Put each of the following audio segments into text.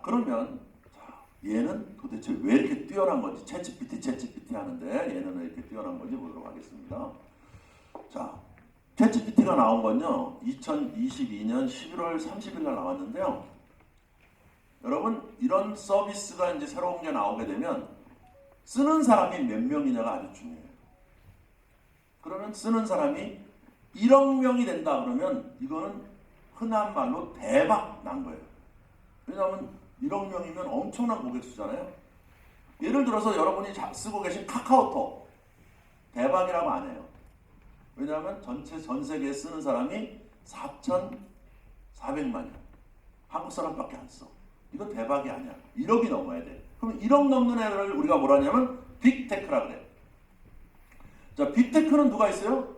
그러면 얘는 도대체 왜 이렇게 뛰어난 건지, 챗GPT 하는데 얘는 왜 이렇게 뛰어난 건지 보도록 하겠습니다. 자, 챗GPT가 나온 건요 2022년 11월 30일 날 나왔는데요. 여러분, 이런 서비스가 이제 새로운 게 나오게 되면 쓰는 사람이 몇 명이냐가 아주 중요해요. 그러면 쓰는 사람이 1억 명이 된다 그러면 이거는 흔한 말로 대박 난 거예요. 왜냐하면 1억 명이면 엄청난 고객 수잖아요. 예를 들어서 여러분이 쓰고 계신 카카오톡 대박이라고 안 해요. 왜냐하면 전 세계에 쓰는 사람이 4,400만이야. 한국 사람밖에 안 써. 이건 대박이 아니야. 1억이 넘어야 돼. 그럼 1억 넘는 애를 우리가 뭐라 하냐면 빅테크라 그래. 자, 빅테크는 누가 있어요?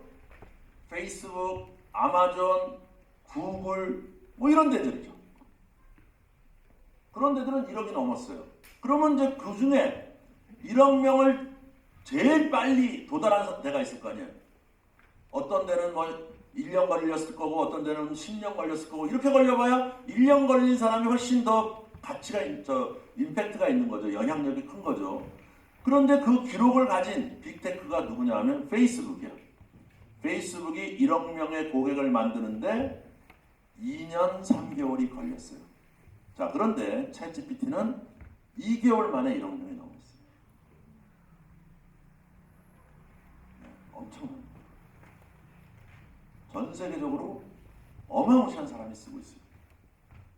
페이스북, 아마존, 구글 뭐 이런 데들이죠. 그런 데들은 1억이 넘었어요. 그러면 이제 그 중에 1억 명을 제일 빨리 도달한 데가 있을 거 아니에요. 어떤 데는 뭐 1년 걸렸을 거고 어떤 데는 10년 걸렸을 거고 이렇게 걸려봐야 1년 걸린 사람이 훨씬 더 가치가 임팩트가 있는 거죠. 영향력이 큰 거죠. 그런데 그 기록을 가진 빅테크가 누구냐 하면 페이스북이야. 페이스북이 1억 명의 고객을 만드는데 2년 3개월이 걸렸어요. 자, 그런데 챗GPT는 2개월 만에 1억 명이 넘었어요. 네, 엄청납니다. 전 세계적으로 어마무시한 사람이 쓰고 있어요.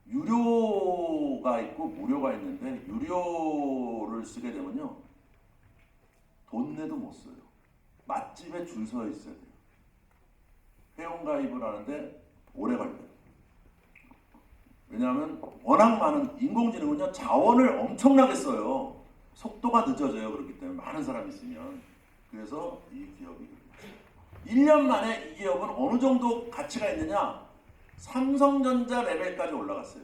유료가 있고 무료가 있는데 유료를 쓰게 되면요 돈 내도 못 써요. 맛집에 줄 서 있어야 돼요. 회원가입을 하는데 오래 걸려요. 왜냐하면 워낙 많은 인공지능은요 자원을 엄청나게 써요. 속도가 늦어져요. 그렇기 때문에 많은 사람이 있으면. 그래서 이 기업이 1년 만에 이 기업은 어느 정도 가치가 있느냐? 삼성전자 레벨까지 올라갔어요.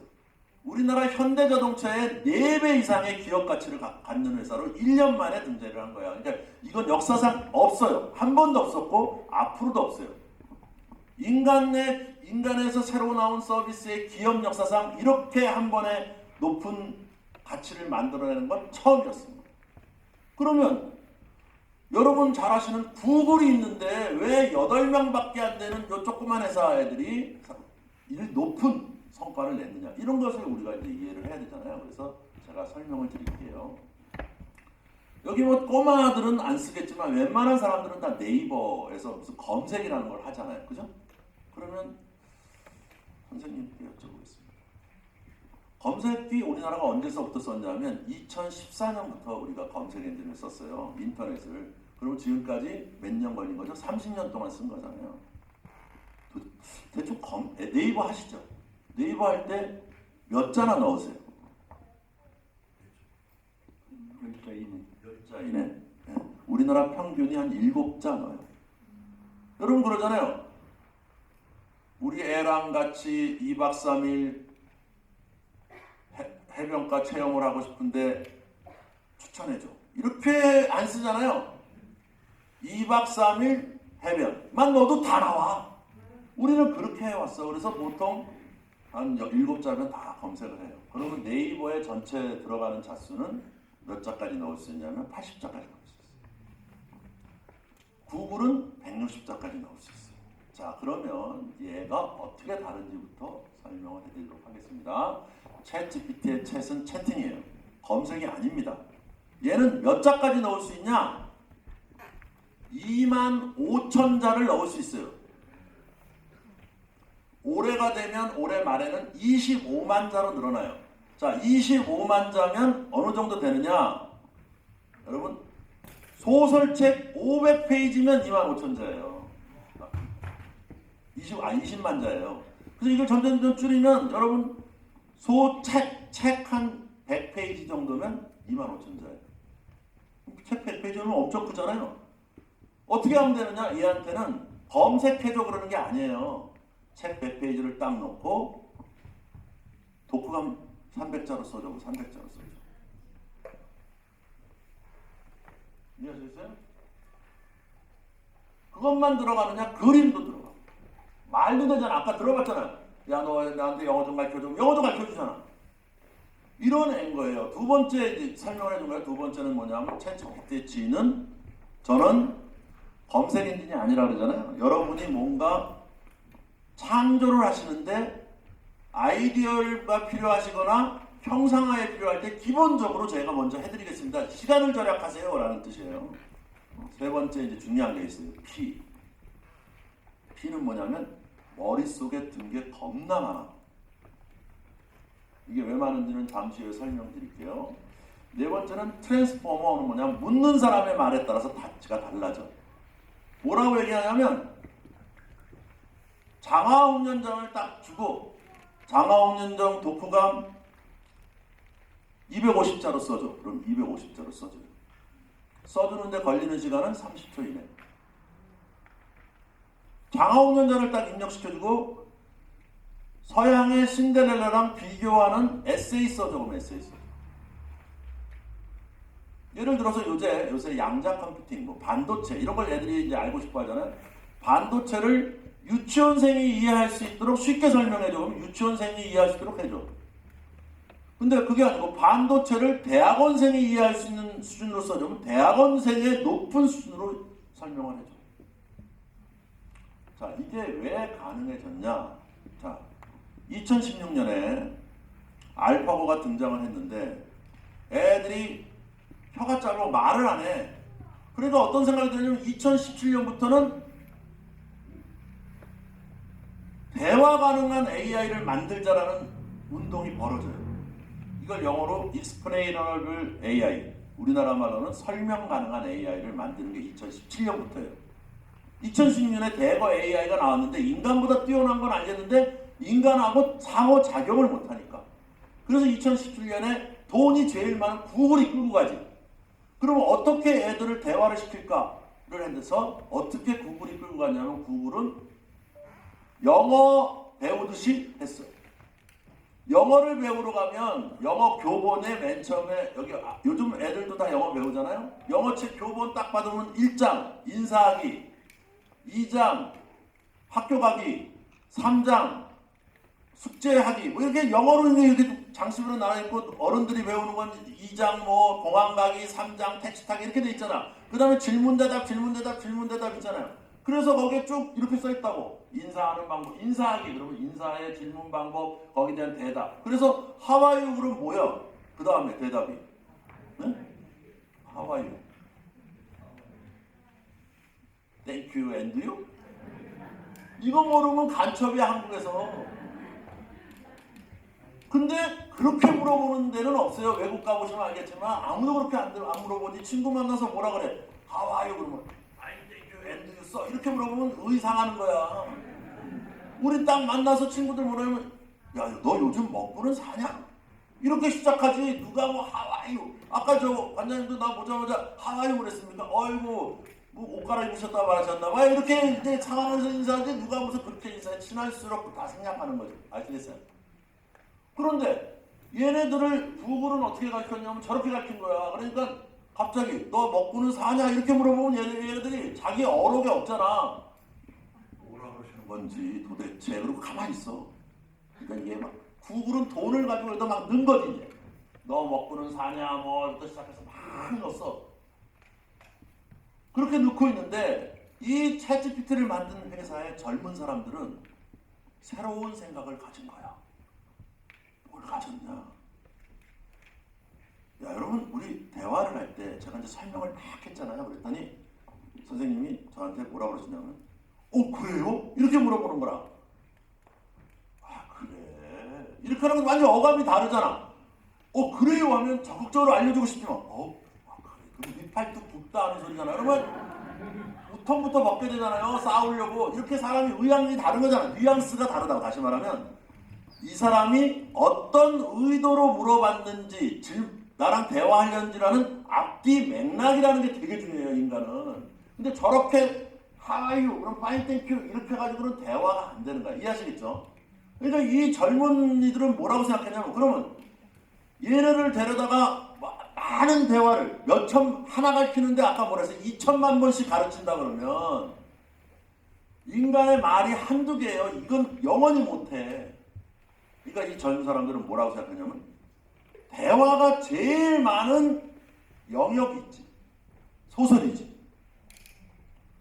우리나라 현대자동차의 4배 이상의 기업 가치를 갖는 회사로 1년 만에 등재를 한 거야. 그러니까 이건 역사상 없어요. 한 번도 없었고 앞으로도 없어요. 인간에서 새로 나온 서비스의 기업 역사상 이렇게 한 번에 높은 가치를 만들어내는 건 처음이었습니다. 그러면 여러분 잘 아시는 구글이 있는데 왜 8명밖에 안 되는 요 조그만 회사 애들이 높은 성과를 냈느냐, 이런 것을 우리가 이제 이해를 해야 되잖아요. 그래서 제가 설명을 드릴게요. 여기 뭐 꼬마들은 안 쓰겠지만 웬만한 사람들은 다 네이버에서 무슨 검색이라는 걸 하잖아요. 그죠? 그러면 선생님께 여쭤보겠습니다. 검색이 우리나라가 언제서부터 썼냐면 2014년부터 우리가 검색 엔진을 썼어요. 인터넷을. 그리고 지금까지 몇 년 걸린 거죠? 30년 동안 쓴 거잖아요. 대충 네이버 하시죠? 네이버 할 때 몇 자나 넣으세요? 10자 이내. 10자 이내. 네. 우리나라 평균이 한 7자 넣어요. 여러분 그러잖아요. 우리 애랑 같이 2박 3일 해변가 체험을 하고 싶은데 추천해줘. 이렇게 안 쓰잖아요. 2박 3일 해변만 넣어도 다 나와. 우리는 그렇게 해왔어. 그래서 보통 한 7자면 다 검색을 해요. 그러면 네이버에 전체 들어가는 자수는 몇 자까지 넣을 수 있냐면 80자까지 넣을 수 있어요. 구글은 160자까지 넣을 수 있어요. 자, 그러면 얘가 어떻게 다른지부터 설명을 해드리도록 하겠습니다. 챗GPT의 챗은 채팅이에요. 검색이 아닙니다. 얘는 몇 자까지 넣을 수 있냐? 25,000자를 넣을 수 있어요. 올해가 되면 올해 말에는 25만 자로 늘어나요. 자, 25만 자면 어느 정도 되느냐? 여러분, 소설책 500페이지면 25,000자예요. 20만 자예요. 그래서 이걸 점점 줄이면 여러분 책 한 100페이지 정도면 25,000자예요. 책 100페이지면 엄청 크잖아요. 어떻게 하면 되느냐? 얘한테는 검색해줘 그러는 게 아니에요. 책 100페이지를 딱 놓고 독후감 300자로 써줘. 300자로 써줘. 이해하셨어요? 그것만 들어가느냐? 그림도 들어가. 말도 되잖아. 아까 들어봤잖아. 야, 너 나한테 영어 좀 가르쳐줘. 영어도 가르쳐주잖아. 이뤄낸 거예요. 두 번째 이제 설명을 해준 거예요. 두 번째는 뭐냐면 챗GPT는 저는 검색 엔진이 아니라 그러잖아요. 여러분이 뭔가 창조를 하시는데 아이디어가 필요하시거나 형상화에 필요할 때 기본적으로 제가 먼저 해드리겠습니다. 시간을 절약하세요 라는 뜻이에요. 세 번째 이제 중요한 게 있어요. P. P는 뭐냐면 머릿속에 든 게 겁나 많아. 이게 왜 많은지는 잠시 후에 설명드릴게요. 네 번째는 트랜스포머는 뭐냐면 묻는 사람의 말에 따라서 가치가 달라져. 뭐라고 얘기하냐면 장화홍련장을 딱 주고 장화홍련장 독후감 250자로 써줘. 그럼 250자로 써줘요. 써주는데 걸리는 시간은 30초 이내. 장화홍련장을 딱 입력시켜주고 서양의 신데렐라랑 비교하는 에세이 써줘. 그럼 에세이 써줘. 예를 들어서 요새 양자 컴퓨팅, 뭐 반도체 이런 걸 애들이 이제 알고 싶어 하잖아요. 반도체를 유치원생이 이해할 수 있도록 쉽게 설명해줘. 그럼 유치원생이 이해할 수 있도록 해줘. 근데 그게 아니고 반도체를 대학원생이 이해할 수 있는 수준으로 써주면 대학원생의 높은 수준으로 설명을 해줘. 자, 이게 왜 가능해졌냐? 자, 2016년에 알파고가 등장을 했는데 애들이 혀가 짧아 말을 안 해. 그러니까 어떤 생각이 드냐면 2017년부터는 대화 가능한 AI를 만들자라는 운동이 벌어져요. 이걸 영어로 Explainable AI, 우리나라 말로는 설명 가능한 AI를 만드는 게 2017년부터예요. 2016년에 대거 AI가 나왔는데 인간보다 뛰어난 건 알겠는데 인간하고 상호작용을 못하니까. 그래서 2017년에 돈이 제일 많은 구글이 끌고 가지. 그러면 어떻게 애들을 대화를 시킬까를 해서 어떻게 구글이 끌고 가냐면 구글은 영어 배우듯이 했어요. 영어를 배우러 가면 영어 교본에 맨 처음에 여기 요즘 애들도 다 영어 배우잖아요. 영어책 교본 딱 받으면 1장 인사하기, 2장 학교 가기, 3장 숙제하기 뭐 이렇게 영어로 이렇게 장식으로 나눠 있고 어른들이 배우는 건 2장 뭐 공항 가기, 3장 택시 타기 이렇게 돼 있잖아. 그 다음에 질문 대답 있잖아요. 그래서 거기에 쭉 이렇게 써 있다고. 인사하는 방법, 인사하기 그러면 인사의 질문 방법, 거기에 대한 대답. 그래서 하와이유 그럼 뭐야? 그 다음에 대답이 네? 하와이유 Thank you and you? 이거 모르면 간첩이야 한국에서. 근데 그렇게 물어보는 데는 없어요. 외국 가보시면 알겠지만 아무도 그렇게 안 물어보지. 친구 만나서 뭐라 그래? 하와이유 그러면 I'm thank you and you 써. 이렇게 물어보면 의상하는 거야. 우리 딱 만나서 친구들 뭐라면 야 너 요즘 먹고는 사냐? 이렇게 시작하지. 누가 뭐 하와이유. 아까 저 관장님도 나 보자마자 하와이유 그랬습니까? 어이구 뭐 옷 갈아입으셨다 말하셨나봐. 이렇게 이제 상하면서 인사하지. 누가 무슨 그렇게 인사해. 친할수록 다 생략하는 거죠. 아시겠어요? 그런데 얘네들을 구글은 어떻게 가르쳤냐면 저렇게 가르친 거야. 그러니까 갑자기 너 먹고는 사냐 이렇게 물어보면 얘네들이 자기 어록이 없잖아. 뭐라 그러시는 건지 도대체. 그리고 가만히 있어. 그러니까 이게 막 구글은 돈을 가지고 여기다 막 넣은 거지 이제. 너 먹고는 사냐 뭐부터 시작해서 막 넣었어. 그렇게 넣고 있는데 이 챗GPT를 만든 회사의 젊은 사람들은 새로운 생각을 가진 거야. 뭘 가졌냐? 야 여러분 우리 대화를 할 때 제가 이제 설명을 막 했잖아요. 그랬더니 선생님이 저한테 뭐라 그러시냐면 그래요? 이렇게 물어보는 거라. 아 그래 이렇게 하는 건 완전 어감이 다르잖아. 그래요 하면 적극적으로 알려주고 싶지만 그래 그럼 밑팔뚝 굽다 하는 소리잖아. 그러면 우통부터 벗게 되잖아요. 싸우려고. 이렇게 사람이 의향이 다른 거잖아. 뉘앙스가 다르다고. 다시 말하면 이 사람이 어떤 의도로 물어봤는지 나랑 대화하려는지라는 앞뒤 맥락이라는 게 되게 중요해요. 인간은. 근데 저렇게 하와이유 그럼 파인 땡큐 이렇게 해가지고는 대화가 안 되는 거야. 이해하시겠죠? 그러니까 이 젊은이들은 뭐라고 생각했냐면 그러면 얘네를 데려다가 많은 대화를 하나 가르치는데 아까 뭐라 했어요? 2천만 번씩 가르친다 그러면 인간의 말이 한두 개예요. 이건 영원히 못해. 그러니까 이 젊은 사람들은 뭐라고 생각하냐면 대화가 제일 많은 영역이 있지. 소설이지.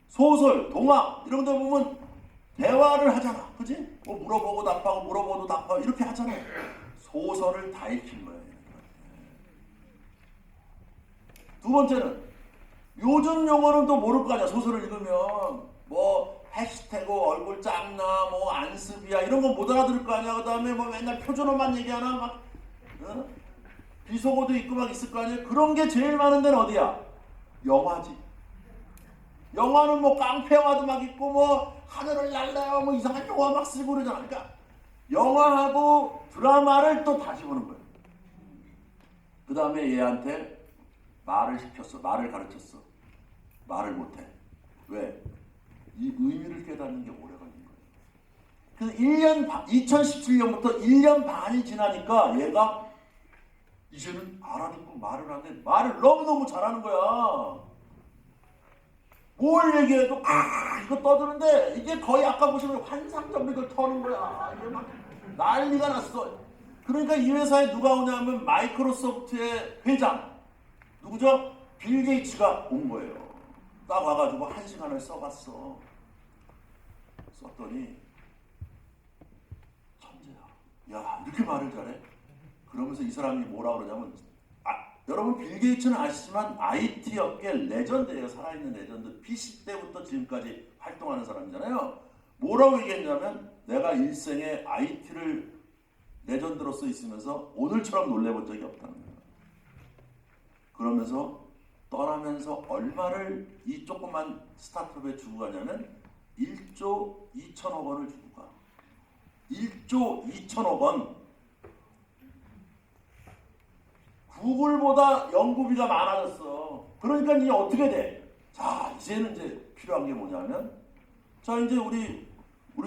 소설, 동화 이런 데 보면 대화를 하잖아. 그지? 뭐 물어보고 답하고 물어보고 답하고 이렇게 하잖아. 소설을 다 읽힌 거야. 두 번째는 요즘 용어는 또 모를 거 아니야. 소설을 읽으면 뭐 해시태그 얼굴 짱나 뭐 안습이야 이런 거 못 알아들을 거 아니야. 그 다음에 뭐 맨날 표준어만 얘기하나 막 비속어도 있고 막 있을 거 아니야. 그런 게 제일 많은 데는 어디야? 영화지. 영화는 뭐 깡패 영화도 막 있고 뭐 하늘을 날라요 뭐 이상한 영화 막 쓰고 그러잖아. 그러니까 영화하고 드라마를 또 다시 보는 거야. 그 다음에 얘한테 말을 시켰어. 말을 가르쳤어. 말을 못해. 왜? 이 의미를 깨닫는 게 오래 걸린 거예요. 그래서 1년 반, 2017년부터 1년 반이 지나니까 얘가 이제는 알아듣고 말을 하는데 말을 너무너무 잘하는 거야. 뭘 얘기해도 이거 떠드는데 이게 거의 아까 보시면 환상적으로 터는 거야. 이게 막 난리가 났어. 그러니까 이 회사에 누가 오냐면 마이크로소프트의 회장 누구죠? 빌 게이츠가 온 거예요. 딱 와가지고 1시간을 써봤어. 썼더니 천재야. 야 이렇게 말을 잘해? 그러면서 이 사람이 뭐라 그러냐면 여러분 빌 게이츠는 아시지만 IT 업계 레전드예요. 살아있는 레전드. PC 때부터 지금까지 활동하는 사람이잖아요. 뭐라고 얘기했냐면 내가 일생에 IT를 레전드로서 있으면서 오늘처럼 놀래본 적이 없다는 거예요. 그러면서 떠나면서 얼마를 이 조그만 스타트업에 주고 가냐면 1조 2천억 원을 주고 가. 1조 2천억 원. 구글보다 연구비가 많아졌어. 그러니까 이제 어떻게 돼? 자, 이제는 이제 필요한 게 뭐냐면, 자, 이제 우리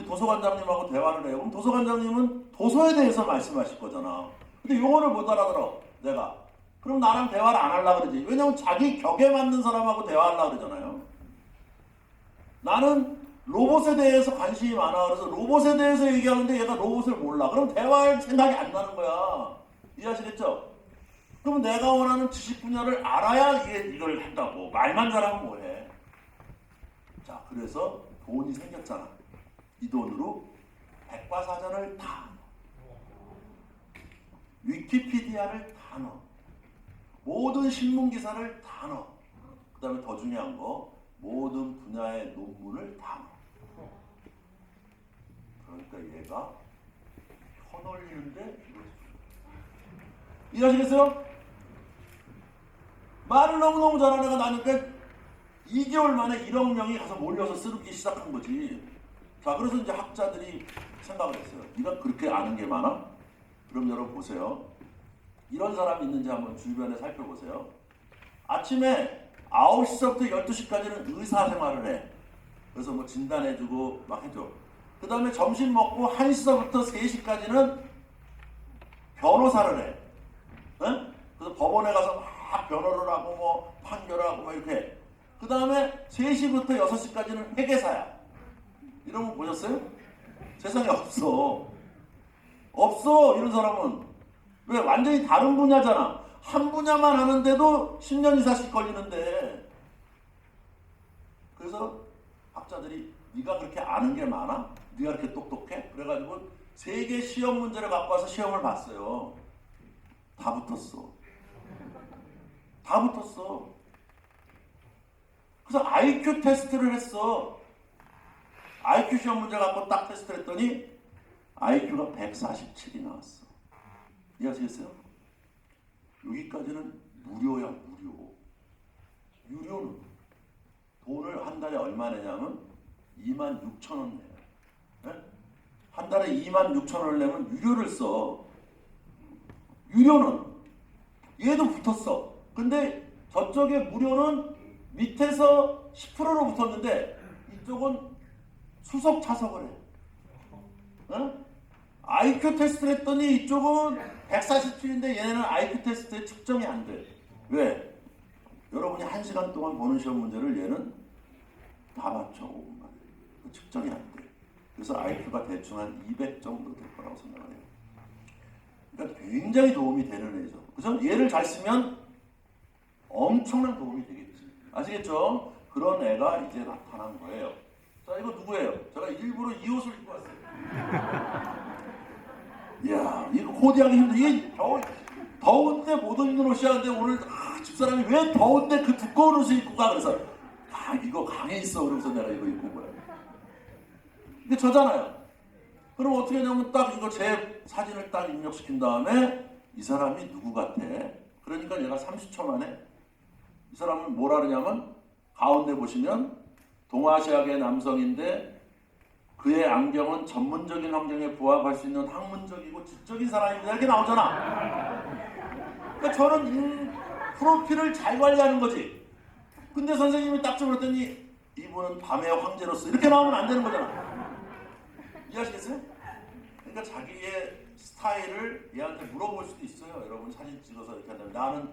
도서관장님하고 대화를 해요. 그럼 도서관장님은 도서에 대해서 말씀하실 거잖아. 근데 용어를 못 알아들어, 내가. 그럼 나랑 대화를 안 하려고 그러지. 왜냐면 자기 격에 맞는 사람하고 대화하려고 그러잖아요. 나는 로봇에 대해서 관심이 많아. 그래서 로봇에 대해서 얘기하는데 얘가 로봇을 몰라. 그럼 대화할 생각이 안 나는 거야. 이해하시겠죠? 그럼 내가 원하는 지식 분야를 알아야 이걸 한다고. 말만 잘하면 뭐해. 자, 그래서 돈이 생겼잖아. 이 돈으로 백과사전을 다 넣어. 위키피디아를 다 넣어. 모든 신문기사를 다 넣어. 그 다음에 더 중요한 거 모든 분야의 논문을 다 넣어. 그러니까 얘가 혀놀리는데 이해하시겠어요? 말을 너무너무 잘하는 애가 나니까 2개월 만에 1억 명이 가서 몰려서 쓰기 시작한 거지. 자, 그래서 이제 학자들이 생각을 했어요. 네가 그렇게 아는 게 많아? 그럼 여러분 보세요. 이런 사람이 있는지 한번 주변에 살펴보세요. 아침에 9시부터 12시까지는 의사생활을 해. 그래서 뭐 진단해주고 막 해줘. 그 다음에 점심 먹고 1시부터 3시까지는 변호사를 해. 응? 그래서 법원에 가서 막 변호를 하고 뭐 판결하고 뭐 이렇게 해. 그 다음에 3시부터 6시까지는 회계사야. 이런 거 보셨어요? 세상에 없어. 없어, 이런 사람은. 왜? 완전히 다른 분야잖아. 한 분야만 하는데도 10년 이상씩 걸리는데. 그래서 학자들이 네가 그렇게 아는 게 많아? 네가 그렇게 똑똑해? 그래가지고 세계 시험 문제를 갖고 와서 시험을 봤어요. 다 붙었어. 다 붙었어. 그래서 IQ 테스트를 했어. IQ 시험 문제 갖고 딱 테스트를 했더니 IQ가 147이 나왔어. 이해하시겠어요? 여기까지는 무료야, 무료. 유료는 돈을 한 달에 얼마 내냐면 26,000원 내요. 네? 한 달에 26,000원을 내면 유료를 써. 유료는 얘도 붙었어. 근데 저쪽에 무료는 밑에서 10%로 붙었는데 이쪽은 수석 차석을 해. 어? IQ 테스트를 했더니 이쪽은 147인데 얘네는 IQ 테스트에 측정이 안 돼. 왜? 여러분이 1시간 동안 보는 시험 문제를 얘는 다 맞춰 5분 만에. 측정이 안 돼. 그래서 IQ가 대충 한 200 정도 될 거라고 생각을 해요. 그러니까 굉장히 도움이 되는 애죠. 그죠? 얘를 잘 쓰면 엄청난 도움이 되겠지. 아시겠죠? 그런 애가 이제 나타난 거예요. 자, 이거 누구예요? 제가 일부러 이 옷을 입고 왔어요. 이야, 이거 코디하기 힘들어. 이게 더운데 못 입는 옷이 하는데 오늘 집사람이 왜 더운데 그 두꺼운 옷을 입고 가? 그래서 이거 강에 있어. 그러면서 내가 이거 입고 온 거야. 이게 저잖아요. 그럼 어떻게 하냐면 딱 이거 제 사진을 딱 입력시킨 다음에 이 사람이 누구 같아? 그러니까 얘가 30초 만에 이 사람은 뭐라 그러냐면 가운데 보시면 동아시아계 남성인데 그의 안경은 전문적인 환경에 부합할 수 있는 학문적이고 지적인 사람입니다. 이렇게 나오잖아. 그러니까 저는 프로필을 잘 관리하는 거지. 근데 선생님이 딱 적었더니 이분은 밤의 황제로서 이렇게 나오면 안 되는 거잖아. 이해하시겠어요? 그러니까 자기의 스타일을 얘한테 물어볼 수도 있어요. 여러분 사진 찍어서 이렇게 한다면 나는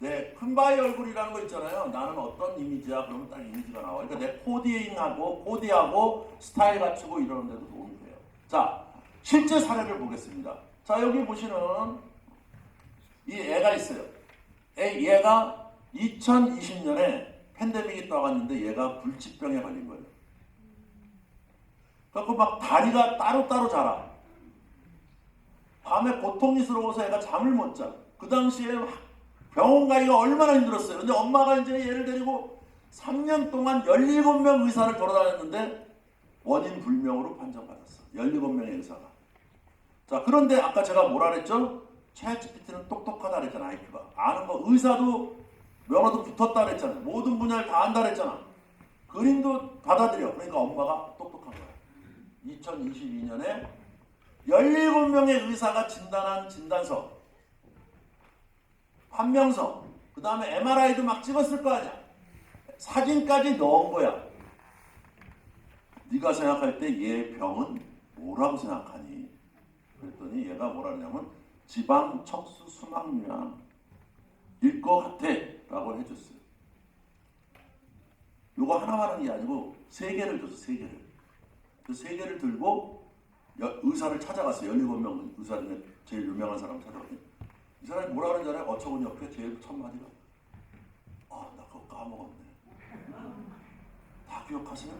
내 큰바위 얼굴이라는 거 있잖아요. 나는 어떤 이미지야? 그러면 딱 이미지가 나와. 그러니까 내 코디하고 스타일 갖추고 이러는 데도 도움이 돼요. 자, 실제 사례를 보겠습니다. 자, 여기 보시는 이 애가 있어요. 얘가 2020년에 팬데믹이 떠갔는데 얘가 불치병에 걸린 거예요. 그래서 막 다리가 따로따로 자라. 밤에 고통스러워서 애가 잠을 못 자. 그 당시에 병원 가기가 얼마나 힘들었어요. 근데 엄마가 이제 얘를 데리고 3년 동안 17명 의사를 돌아다녔는데 원인 불명으로 판정받았어. 17명의 의사가. 자, 그런데 아까 제가 뭐라 그랬죠? 챗GPT는 똑똑하다 그랬잖아. IQ가. 아는 거. 의사도 면허도 붙었다 그랬잖아. 모든 분야를 다 안다 그랬잖아. 그림도 받아들여. 그러니까 엄마가 똑똑한 거야. 2022년에 17명의 의사가 진단한 진단서, 판명서, 그 다음에 MRI도 막 찍었을 거 아니야. 사진까지 넣은 거야. 네가 생각할 때 얘 병은 뭐라고 생각하니? 그랬더니 얘가 뭐라 그러냐면 지방 척수 수막류양일 것 같아 라고 해줬어요. 요거 하나만 하는 게 아니고 3개를 줬어. 3개를. 그 3개를 들고 의사를 찾아갔어요. 17명 의사 중에 제일 유명한 사람 찾아갔더니 이 사람이 뭐라 그러는지 알아요? 어처구니 없게 제일 첫 마디가 나 그거 까먹었네. 다 기억하시나?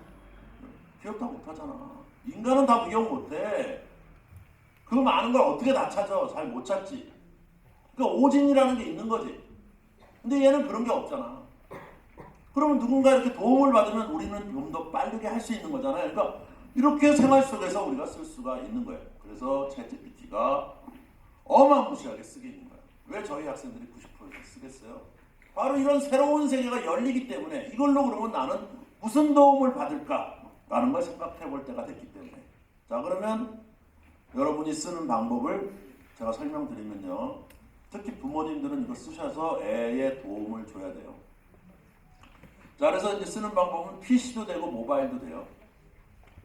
기억 다 못하잖아. 인간은 다 기억 못해. 그 많은 걸 어떻게 다 찾아? 잘 못 찾지. 그러니까 오진이라는 게 있는 거지. 근데 얘는 그런 게 없잖아. 그러면 누군가 이렇게 도움을 받으면 우리는 좀 더 빠르게 할 수 있는 거잖아요. 그러니까 이렇게 생활 속에서 우리가 쓸 수가 있는 거예요. 그래서 챗GPT가 어마무시하게 쓰게 있는 거예요. 왜 저희 학생들이 90% 쓰겠어요? 바로 이런 새로운 세계가 열리기 때문에 이걸로 그러면 나는 무슨 도움을 받을까라는 걸 생각해 볼 때가 됐기 때문에. 자, 그러면 여러분이 쓰는 방법을 제가 설명드리면요. 특히 부모님들은 이거 쓰셔서 애의 도움을 줘야 돼요. 자, 그래서 이제 쓰는 방법은 PC도 되고 모바일도 돼요.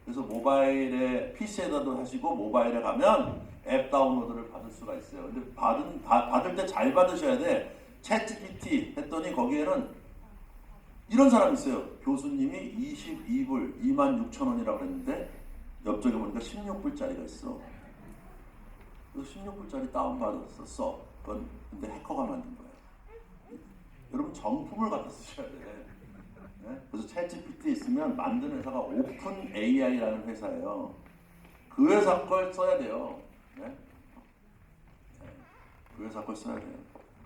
그래서 모바일에 PC에다도 하시고 모바일에 가면 앱 다운로드를 받을 수가 있어요. 근데 받을 때 잘 받으셔야 돼. 챗GPT 했더니 거기에는 이런 사람이 있어요. 교수님이 22불 26,000원이라고 그랬는데 옆쪽에 보니까 16불짜리가 있어. 그래서 16불짜리 다운받아서 써. 그건 근데 해커가 만든 거예요. 여러분 정품을 갖다 쓰셔야 돼. 네? 그래서 챗GPT 있으면 만든 회사가 오픈 AI라는 회사예요. 그 회사 걸 써야 돼요. 네? 네. 그 회사 걸 써야 돼요.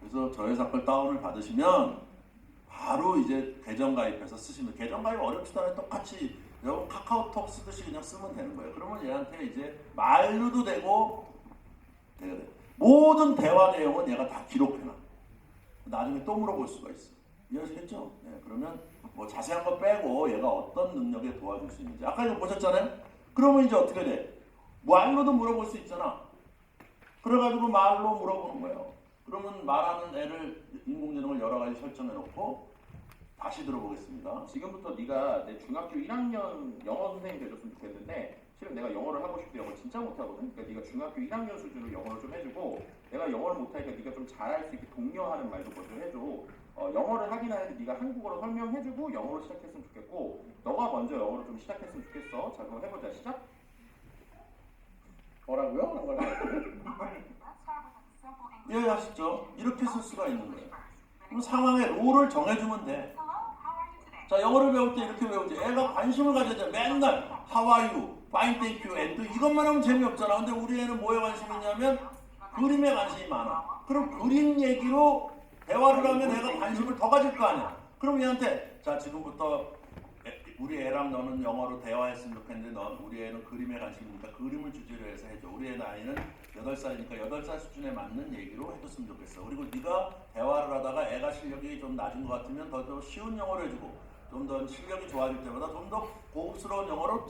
그래서 저 회사 걸 다운을 받으시면 바로 이제 계정 가입해서 쓰시면, 계정 가입 어렵지도 않아요. 똑같이 여러분 카카오톡 쓰듯이 그냥 쓰면 되는 거예요. 그러면 얘한테 이제 말로도 되고 모든 대화 내용은 얘가 다 기록해놔. 나중에 또 물어볼 수가 있어. 이해하시겠죠? 네, 그러면 뭐 자세한 거 빼고 얘가 어떤 능력에 도와줄 수 있는지 아까 이거 보셨잖아요? 그러면 이제 어떻게 돼? 말로도 물어볼 수 있잖아. 그래가지고 말로 물어보는 거예요. 그러면 말하는 애를 인공지능을 여러 가지 설정해 놓고 다시 들어보겠습니다. 지금부터 네가 내 중학교 1학년 영어 선생님이 돼줬으면 좋겠는데 실은 내가 영어를 하고 싶은데 영어를 진짜 못하거든. 그러니까 네가 중학교 1학년 수준으로 영어를 좀 해주고 내가 영어를 못하니까 네가 좀 잘할 수 있게 독려하는 말도 먼저 해줘. 영어를 하긴 하는데 네가 한국어로 설명해주고 영어로 시작했으면 좋겠고 너가 먼저 영어를 좀 시작했으면 좋겠어. 자, 그럼 해보자. 시작. 뭐라고요? 이해하시죠? 이렇게 쓸 수가 있는 거예요. 그럼 상황의 롤을 정해주면 돼. 자, 영어를 배울 때 이렇게 배우지. 애가 관심을 가져야 돼. 맨날 How are you? Fine, thank you. And 이것만 하면 재미없잖아. 근데 우리 애는 뭐에 관심이 있냐면 그림에 관심이 많아. 그럼 그림 얘기로 대화를 하면 애가 관심을 더 가질 거 아니야. 그럼 얘한테 자, 지금부터 우리 애랑 너는 영어로 대화했으면 좋겠는데 우리 애는 그림에 관심이니까 그림을 주제로 해서 해줘. 우리 애 나이는 8살이니까 8살 수준에 맞는 얘기로 해줬으면 좋겠어. 그리고 네가 대화를 하다가 애가 실력이 좀 낮은 것 같으면 더 쉬운 영어로 해주고 좀 더 실력이 좋아질 때마다 좀 더 고급스러운 영어로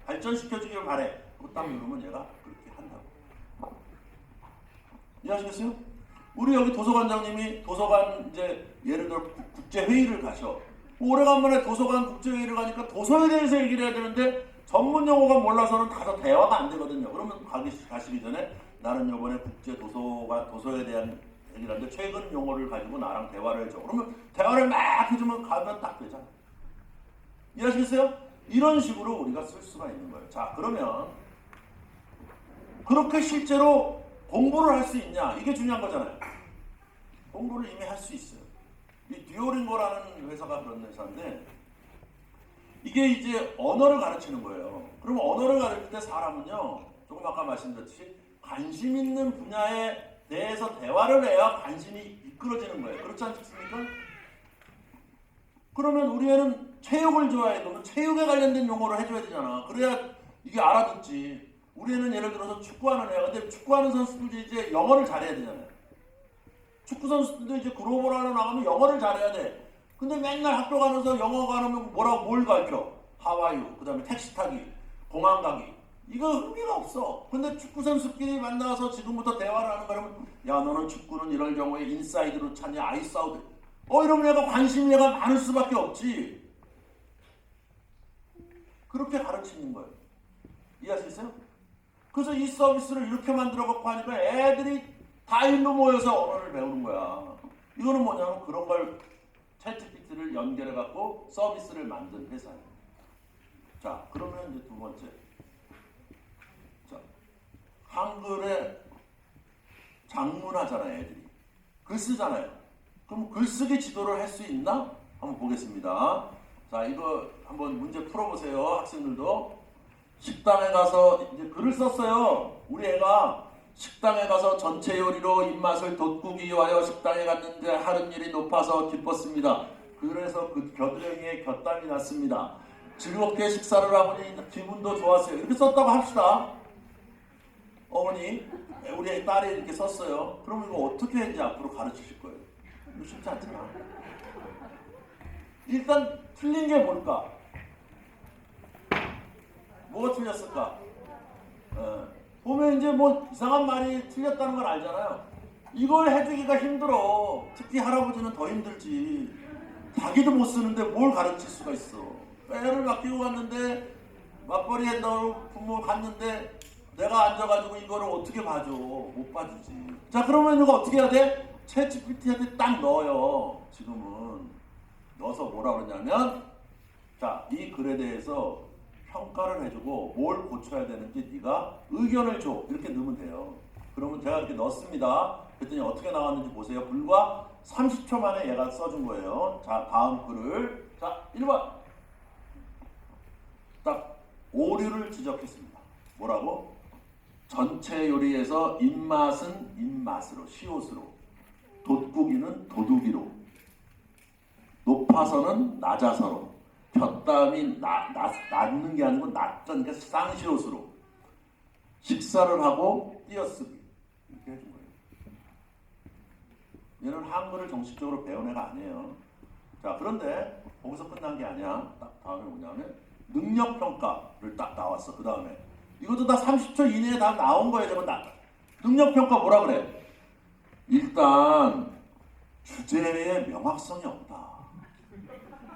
발전시켜주길 바래. 그거 딱 누르면 얘가 그렇게 한다고. 이해하시겠어요? 우리 여기 도서관장님이 도서관 이제 예를 들어 국제회의를 가셔. 오래간만에 도서관 국제회의를 가니까 도서에 대해서 얘기를 해야 되는데 전문 용어가 몰라서는 가서 대화가 안 되거든요. 그러면 가시기 전에 나는 이번에 국제 도서에 대한 얘기를 하는데 최근 용어를 가지고 나랑 대화를 해줘. 그러면 대화를 막 해주면 가면 딱 되잖아. 이해하시겠어요? 이런 식으로 우리가 쓸 수가 있는 거예요. 자, 그러면 그렇게 실제로 공부를 할 수 있냐? 이게 중요한 거잖아요. 공부를 이미 할 수 있어요. 이 듀오링고라는 회사가 그런 회사인데 이게 이제 언어를 가르치는 거예요. 그럼 언어를 가르칠 때 사람은요, 조금 아까 말씀드렸듯이 관심 있는 분야에 대해서 대화를 해야 관심이 이끌어지는 거예요. 그렇지 않습니까? 그러면 우리 애는 체육을 좋아해. 그러면 체육에 관련된 용어를 해줘야 되잖아. 그래야 이게 알아듣지. 우리 애는 예를 들어서 축구하는 애야. 근데 축구하는 선수들도 이제 영어를 잘해야 되잖아요. 축구 선수들도 이제 글로벌하러 나가면 영어를 잘해야 돼. 근데 맨날 학교 가면서 영어 가르면 뭘 가르쳐? 하와이유, 그 다음에 택시 타기, 공항 가기. 이거 의미가 없어. 근데 축구 선수끼리 만나서 지금부터 대화를 하는 거라면 야, 너는 축구는 이럴 경우에 인사이드로 차냐, 아이스아웃. 이러면 얘가 관심이 많을 수밖에 없지. 그렇게 가르치는 거예요. 이해하시겠어요? 그래서 이 서비스를 이렇게 만들어갖고 하니까 애들이 다 일로 모여서 언어를 배우는 거야. 이거는 뭐냐면 그런 걸 챗GPT를 연결해갖고 서비스를 만든 회사예요. 자, 그러면 이제 두 번째. 자, 한글에 장문하잖아요, 애들이. 글 쓰잖아요. 그럼 글쓰기 지도를 할 수 있나? 한번 보겠습니다. 자, 이거 한번 문제 풀어보세요, 학생들도. 식당에 가서 이제 글을 썼어요. 우리 애가 식당에 가서 전체 요리로 입맛을 돋구기 위하여 식당에 갔는데 하는 일이 높아서 기뻤습니다. 그래서 그 겨드랑이에 곁땀이 났습니다. 즐겁게 식사를 하보니 기분도 좋았어요. 이렇게 썼다고 합시다. 어머니, 우리 딸이 이렇게 썼어요. 그러면 이거 어떻게 했는지 앞으로 가르치실 거예요. 이거 쉽지 않잖아. 일단 틀린 게 뭘까? 뭐가 틀렸을까? 보면 이제 뭐 이상한 말이 틀렸다는 걸 알잖아요. 이걸 해주기가 힘들어. 특히 할아버지는 더 힘들지. 자기도 못 쓰는데 뭘 가르칠 수가 있어. 애를 맡기고 갔는데 맞벌이 한다고 부모 갔는데 내가 앉아가지고 이거를 어떻게 봐줘. 못 봐주지. 자, 그러면 이거 어떻게 해야 돼? 챗GPT한테 딱 넣어요. 지금은 넣어서 뭐라 그러냐면 자, 이 글에 대해서 평가를 해주고 뭘 고쳐야 되는지 네가 의견을 줘. 이렇게 넣으면 돼요. 그러면 제가 이렇게 넣었습니다. 그랬더니 어떻게 나왔는지 보세요. 불과 30초 만에 얘가 써준 거예요. 자, 다음 글을. 자, 1번. 딱 오류를 지적했습니다. 뭐라고? 전체 요리에서 입맛은 입맛으로, 시옷으로, 돋구기는 도둑이로, 높아서는 낮아서로, 곁담이 낮는 게 아니고 낮던 게 쌍시옷으로, 식사를 하고 띄어쓰기. 이렇게 해준 거예요. 얘는 한글을 정식적으로 배운 애가 아니에요. 자, 그런데 거기서 끝난 게 아니야. 딱 다음에 뭐냐면 능력평가를 딱 나왔어. 그 다음에 이것도 다 30초 이내에 다 나온 거예요. 저건 능력평가 뭐라 그래? 일단 주제에 명확성이 없다.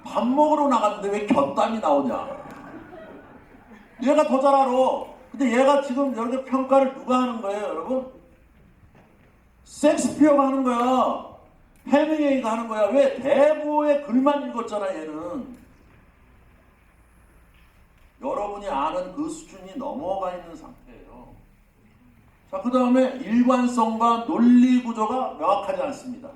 밥 먹으러 나갔는데 왜 곁담이 나오냐? 얘가 더 잘 알아. 근데 얘가 지금 여러분 평가를 누가 하는 거예요, 여러분? 셰익스피어가 하는 거야. 해밍웨이가 하는 거야. 왜? 대부의 글만 읽었잖아, 얘는. 여러분이 아는 그 수준이 넘어가 있는 상태예요. 자, 그 다음에 일관성과 논리 구조가 명확하지 않습니다.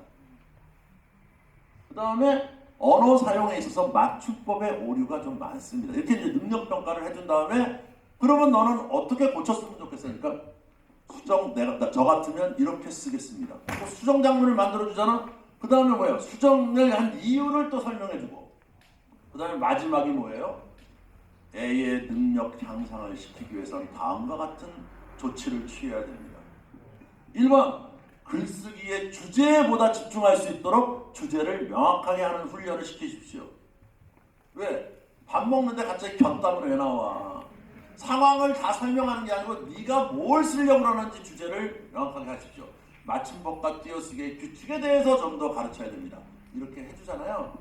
그 다음에 언어 사용에 있어서 맞춤법의 오류가 좀 많습니다. 이렇게 이제 능력 평가를 해준 다음에 그러면 너는 어떻게 고쳤으면 좋겠으니까 수정 저 같으면 이렇게 쓰겠습니다. 또 수정 장면을 만들어 주잖아. 그 다음에 뭐예요? 수정을 한 이유를 또 설명해 주고 그 다음에 마지막이 뭐예요? A의 능력 향상을 시키기 위해서는 다음과 같은 조치를 취해야 됩니다. 1번 글쓰기의 주제보다 집중할 수 있도록 주제를 명확하게 하는 훈련을 시키십시오. 왜? 밥 먹는데 갑자기 곁담으로 왜 나와? 상황을 다 설명하는 게 아니고 네가 뭘 쓰려고 그러는지 주제를 명확하게 하십시오. 맞춤법과 띄어쓰기의 규칙에 대해서 좀 더 가르쳐야 됩니다. 이렇게 해주잖아요.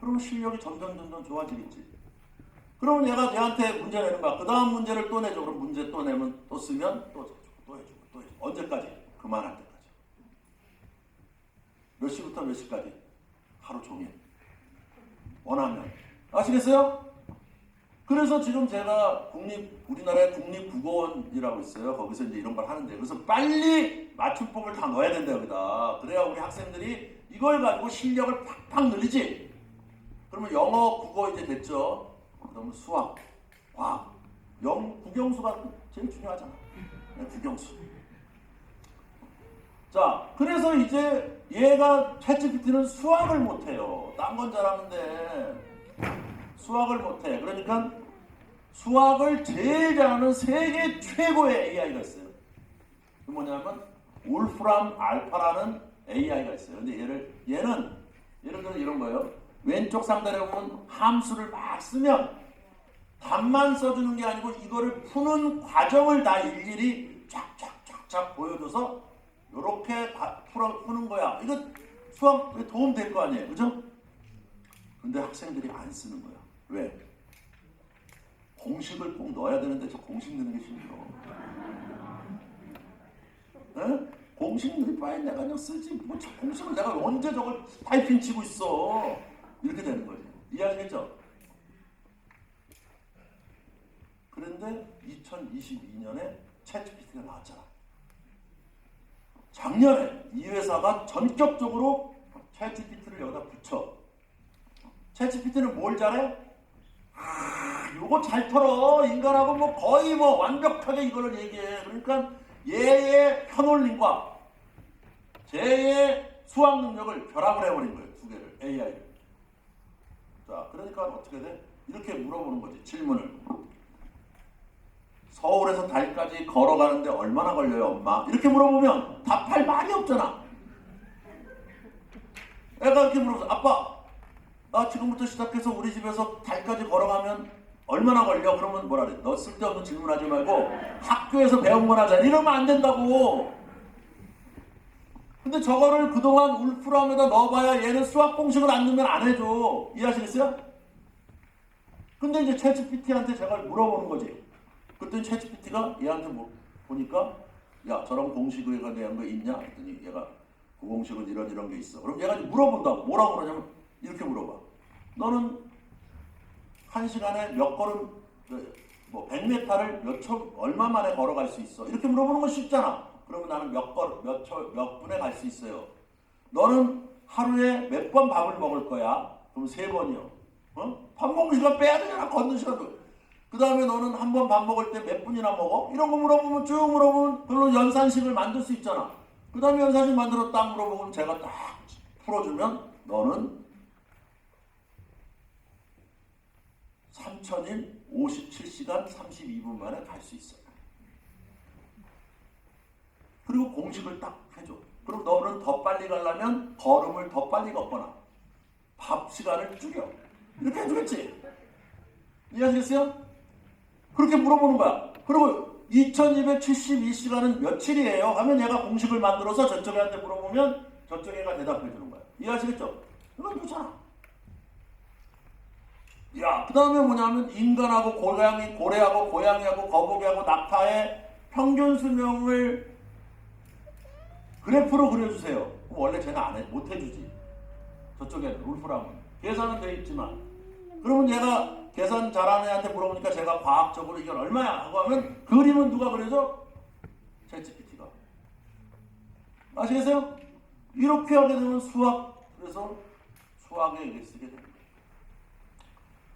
그러면 실력이 점점 좋아지겠지. 그러면 얘가 얘한테 문제 내는 거야. 그 다음 문제를 또 내줘. 그럼 문제 또 내면 또 쓰면 또 해주고. 언제까지? 그만할 때까지. 몇 시부터 몇 시까지? 하루 종일. 원하면. 아시겠어요? 그래서 지금 제가 우리나라의 국립국어원이라고 있어요. 거기서 이제 이런 걸 하는데. 그래서 빨리 맞춤법을 다 넣어야 된다, 여기다. 그래야 우리 학생들이 이걸 가지고 실력을 팍팍 늘리지. 그러면 영어, 국어 이제 됐죠. 그러면 수학, 과학, 국영수가 제일 중요하잖아. 국영수. 자, 그래서 이제 얘가 챗GPT는 수학을 못해요. 딴 건 잘하는데 수학을 못해. 그러니까 수학을 제일 잘하는 세계 최고의 AI가 있어요. 그 뭐냐면 울프람 알파라는 AI가 있어요. 근데 얘는 예를 들어 이런 거예요. 왼쪽 상단에 보면 함수를 막 쓰면 답만 써주는 게 아니고 이거를 푸는 과정을 다 일일이 쫙쫙쫙쫙 보여줘서 이렇게 푸는 거야. 이거 수학에 도움 될 거 아니에요. 그죠? 근데 학생들이 안 쓰는 거야. 왜? 공식을 꼭 넣어야 되는데 저 공식 넣는 게 힘들어. 에? 공식 넣을 바에 내가 그냥 쓰지. 뭐 저 공식을 내가 언제 저걸 타이핑 치고 있어. 이렇게 되는 거지. 이해하시겠죠? 그런데 2022년에 챗GPT가 나왔잖아. 작년에 이 회사가 전격적으로 챗GPT를 여기다 붙여. 챗GPT는 뭘 잘해? 요거 잘 털어. 인간하고 뭐 거의 뭐 완벽하게 이거를 얘기해. 그러니까 얘의 편올림과 쟤의 수학 능력을 결합을 해버린 거예요. 두 개를. AI를. 자, 그러니까 어떻게 돼? 이렇게 물어보는 거지. 질문을. 서울에서 달까지 걸어가는데 얼마나 걸려요, 엄마? 이렇게 물어보면 답할 말이 없잖아. 애가 이렇게 물어보서 아빠, 나 지금부터 시작해서 우리 집에서 달까지 걸어가면 얼마나 걸려? 그러면 뭐라 그래? 너 쓸데없는 질문하지 말고 학교에서 배운 거나 하자. 이러면 안 된다고. 근데 저거를 그동안 울프람에다 넣어봐야 얘는 수학 공식을 안 넣으면 안 해줘. 이해하시겠어요? 근데 이제 챗GPT한테 제가 물어보는 거지. 그랬더니 챗GPT가 얘한테 뭐 보니까 야, 저런 공식에 대한 거 있냐? 그랬더니 얘가 그 공식은 이런 게 있어. 그럼 얘가 물어본다고. 뭐라고 그러냐면 이렇게 물어봐. 너는 한 시간에 몇 걸음, 뭐 100m를 몇 초, 얼마 만에 걸어갈 수 있어? 이렇게 물어보는 건 쉽잖아. 그러면 나는 몇 분에 갈 수 있어요. 너는 하루에 몇 번 밥을 먹을 거야? 그럼 3번이요. 어? 밥 먹는 시간 빼야 되잖아. 걷는 시간도. 그 다음에 너는 한 번 밥 먹을 때 몇 분이나 먹어? 이런 거 물어보면 쭉 물어보면 별로 연산식을 만들 수 있잖아. 그 다음에 연산식 만들어 딱 물어보면 제가 딱 풀어주면 너는 3000일 57시간 32분 만에 갈 수 있어. 그리고 공식을 딱 해줘. 그럼 너는 더 빨리 가려면 걸음을 더 빨리 걷거나 밥 시간을 줄여. 이렇게 해주겠지. 이해하시겠어요? 그렇게 물어보는 거야. 그리고 2272시간은 며칠이에요? 하면 얘가 공식을 만들어서 저쪽 애한테 물어보면 저쪽 애가 대답해 주는 거야. 이해하시겠죠? 이건 좋잖아. 야, 그 다음에 뭐냐면 인간하고 고래하고 고양이하고 거북이하고 낙타의 평균 수명을 그래프로 그려주세요. 그럼 원래 쟤는 못 해주지. 저쪽에는 울프람은 계산은 돼 있지만. 그러면 얘가 계산 잘하는 애한테 물어보니까 제가 과학적으로 이건 얼마야? 하고 하면 그림은 누가 그려줘? 챗GPT가. 아시겠어요? 이렇게 하게 되면 그래서 수학에 이게 쓰게 됩니다.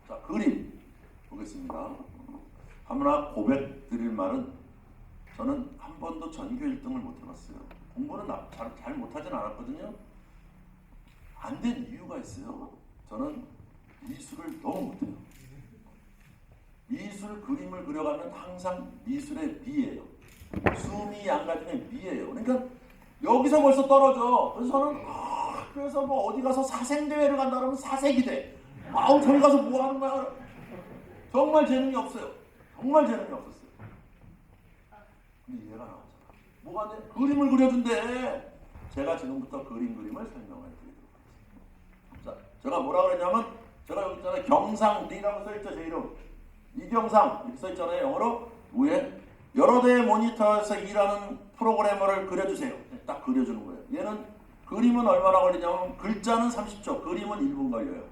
자, 그림 보겠습니다. 하나 고백 드릴 말은 저는 한 번도 전교 1등을 못 해봤어요. 공부는 잘 못하진 않았거든요. 안 된 이유가 있어요. 저는 미술을 너무 못해요. 미술 그림을 그려가면 항상 미술의 미예요. 수미 양가 중에 미예요. 그러니까 여기서 벌써 떨어져. 그래서 저는 그래서 뭐 어디 가서 사생대회를 간다 그러면 사색이 돼. 저기 가서 뭐 하는 거야? 정말 재능이 없어요. 정말 재능이 없었어요. 근데 이해가 나오잖아. 뭐가 돼? 그림을 그려준대. 제가 지금부터 그림을 설명을 드리도록 하겠습니다. 자, 제가 뭐라 그랬냐면 제가 여기 있잖아요. 경상리라고 써있죠. 제 이름. 이경상 이렇게 써있잖아요. 영어로. 위에 여러 대의 모니터에서 일하는 프로그래머를 그려주세요. 딱 그려주는 거예요. 얘는 그림은 얼마나 걸리냐면 글자는 30초, 그림은 1분 걸려요.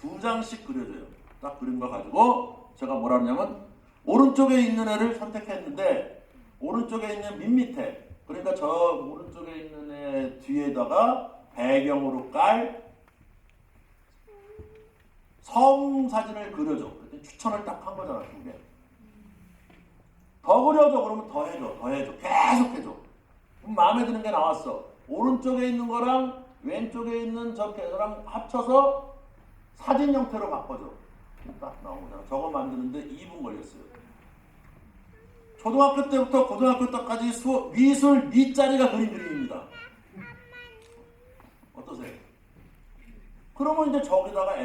2장씩 그려줘요. 딱 그린 거 가지고 제가 뭐라 하냐면 오른쪽에 있는 애를 선택했는데 오른쪽에 있는 밑에 그러니까 저 오른쪽에 있는 애 뒤에다가 배경으로 깔 성 사진을 그려줘. 그랬더니 추천을 딱 한 거잖아. 2개. 더 그려줘. 그러면 더 해줘. 계속 해줘. 그럼 마음에 드는 게 나왔어. 오른쪽에 있는 거랑 왼쪽에 있는 저랑 합쳐서 사진 형태로 바꿔줘. 딱 나온 거잖아. 저거 만드는데 2분 걸렸어요. 초등학교 때부터 고등학교 때까지 미술 밑자리가 그림입니다. 어떠세요? 그러면 이제 저기다가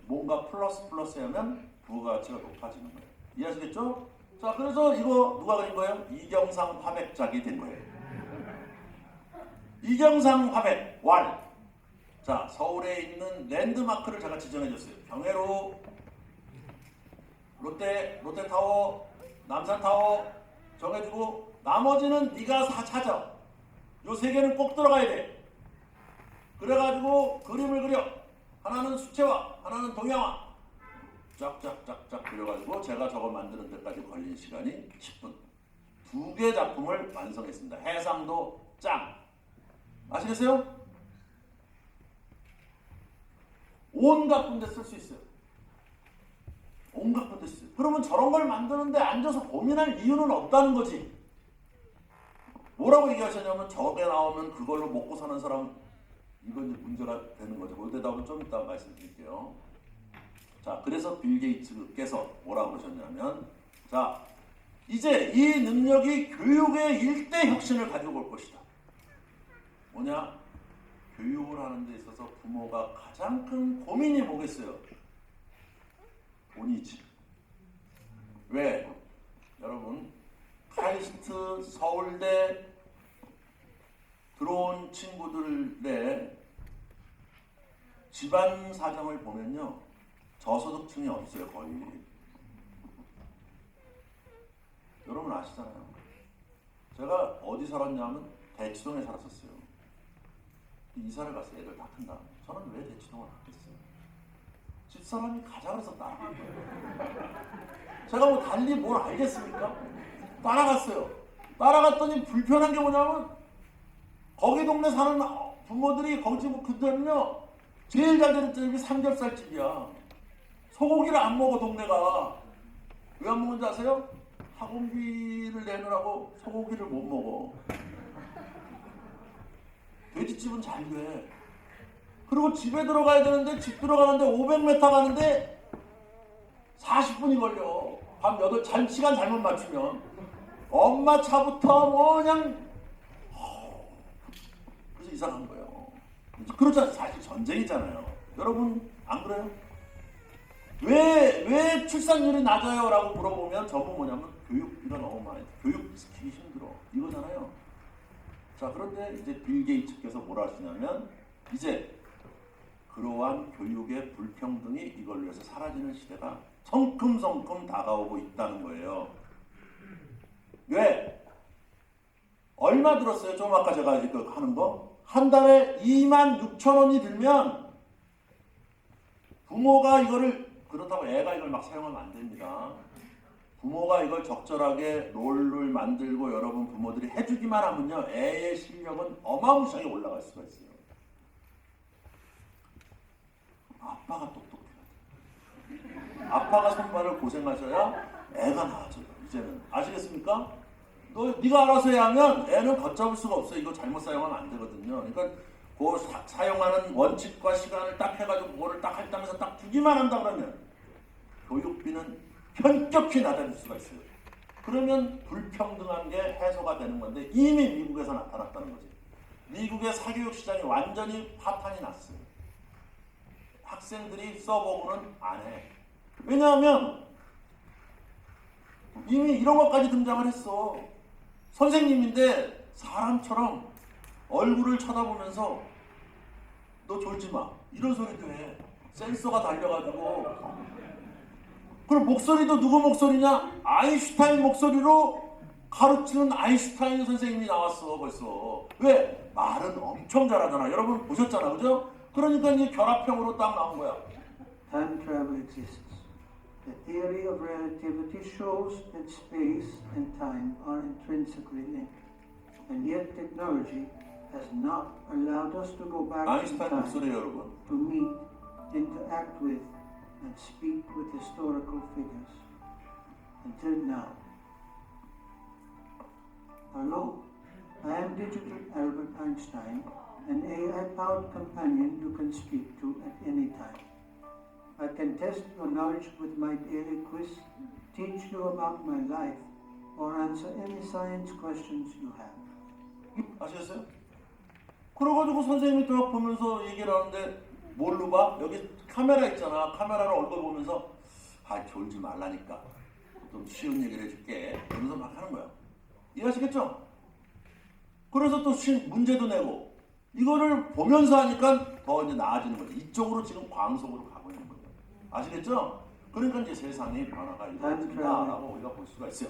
뭔가 플러스 하면 부가가치가 높아지는 거예요. 이해하시겠죠? 자, 그래서 이거 누가 그린 거예요? 이경상 화백작이 된 거예요. 이경상 화백 왈. 자, 서울에 있는 랜드마크를 제가 지정해줬어요. 경회로, 롯데타워, 남산타워 정해주고 나머지는 네가 찾아. 요 3개는 꼭 들어가야 돼. 그래가지고 그림을 그려. 하나는 수채화, 하나는 동양화. 쫙쫙쫙쫙 그려가지고 제가 저거 만드는 데까지 걸린 시간이 10분. 2개 작품을 완성했습니다. 해상도 짱. 아시겠어요? 온갖 군데 쓸 수 있어요. 온갖 군데 쓸 수 있어요. 그러면 저런 걸 만드는데 앉아서 고민할 이유는 없다는 거지. 뭐라고 얘기하셨냐면 저게 나오면 그걸로 먹고 사는 사람 이건 이제 문제가 되는 거죠. 그 대답은 좀 이따 말씀드릴게요. 자, 그래서 빌 게이츠께서 뭐라고 그러셨냐면 자, 이제 이 능력이 교육의 일대 혁신을 가지고 올 것이다. 뭐냐? 교육을 하는 데 있어서 부모가 가장 큰 고민이 뭐겠어요? 돈이지. 왜? 여러분, 카이스트, 서울대 들어온 친구들의 집안 사정을 보면요. 저소득층이 없어요, 거의. 여러분 아시잖아요. 제가 어디 살았냐면 대치동에 살았었어요. 이사를 갔어요. 애들 다 큰다. 저는 왜 대치동을 갔겠어요? 집사람이 가자 그래서 따라간 거예요. 제가 뭐 달리 뭘 알겠습니까? 따라갔어요. 따라갔더니 불편한 게 뭐냐면 거기 동네 사는 부모들이 거기 뭐 그때는요 제일 잘 되는 집이 삼겹살집이야. 소고기를 안 먹어 동네가. 왜 안 먹는지 아세요? 학원비를 내느라고 소고기를 못 먹어. 돼지집은 잘 돼. 그리고 집에 들어가야 되는데 집 들어가는데 500m 가는데 40분이 걸려. 밤 8, 시간 잘못 맞추면. 엄마 차부터 뭐 그냥 그래서 이사 간 거예요. 그렇잖아요. 사실 전쟁이잖아요. 여러분 안 그래요? 왜 출산율이 낮아요? 라고 물어보면 전부 뭐냐면 교육비가 너무 많이 교육시키기 힘들어. 이거잖아요. 자, 그런데 이제 빌 게이츠께서 뭐라 하시냐면 이제 그러한 교육의 불평등이 이걸로 해서 사라지는 시대가 성큼성큼 다가오고 있다는 거예요. 왜? 얼마 들었어요? 좀 아까 제가 이거 하는 거? 한 달에 26,000원이 들면 부모가 이거를 그렇다고 애가 이걸 막 사용하면 안 됩니다. 부모가 이걸 적절하게 롤을 만들고 여러분 부모들이 해주기만 하면요, 애의 실력은 어마무시하게 올라갈 수가 있어요. 아빠가 똑똑해야 돼. 아빠가 손발을 고생하셔야 애가 나아져요. 이제는 아시겠습니까? 네가 알아서 해야 하면 애는 걷잡을 수가 없어요. 이거 잘못 사용하면 안 되거든요. 그러니까 그 사용하는 원칙과 시간을 딱 해가지고 그거를 딱 할당해서 딱 주기만 한다 그러면 교육비는 현격히 낮아질 수가 있어요. 그러면 불평등한 게 해소가 되는 건데 이미 미국에서 나타났다는 거지. 미국의 사교육 시장이 완전히 파탄이 났어요. 학생들이 써보고는 안 해. 왜냐하면 이미 이런 것까지 등장을 했어. 선생님인데 사람처럼 얼굴을 쳐다보면서 너 졸지 마 이런 소리도 해. 센서가 달려가지고. 그럼 목소리도 누구 목소리냐? 아인슈타인 목소리로 가르치는 아인슈타인 선생님이 나왔어 벌써. 왜? 말은 엄청 잘하잖아. 여러분 보셨잖아, 그죠? 그러니까 이제 결합형으로 딱 나온 거야. Time travel exists. The theory of relativity shows that space and time are intrinsically linked, and yet technology has not allowed us to go back in 아인슈타인 time 목소리 여러분. to meet, interact with, and speak with historical figures until now. Hello, I am digital Albert Einstein, an AI-powered companion you can speak to at any time. I can test your knowledge with my daily quiz, teach you about my life, or answer any science questions you have. 아시겠어요? 그래가지고 선생님이 또 보면서 얘기를 하는데 뭘로 봐? 여기 카메라 있잖아. 카메라로 얼굴 보면서 졸지 말라니까 좀 쉬운 얘기를 해줄게. 그러면서 막 하는 거야. 이해하시겠죠? 그래서 또 문제도 내고 이거를 보면서 하니까 더 이제 나아지는 거죠. 이쪽으로 지금 광속으로 가고 있는 거죠. 아시겠죠? 그러니까 이제 세상의 변화가 일어난다라고 우리가 볼 수가 있어요.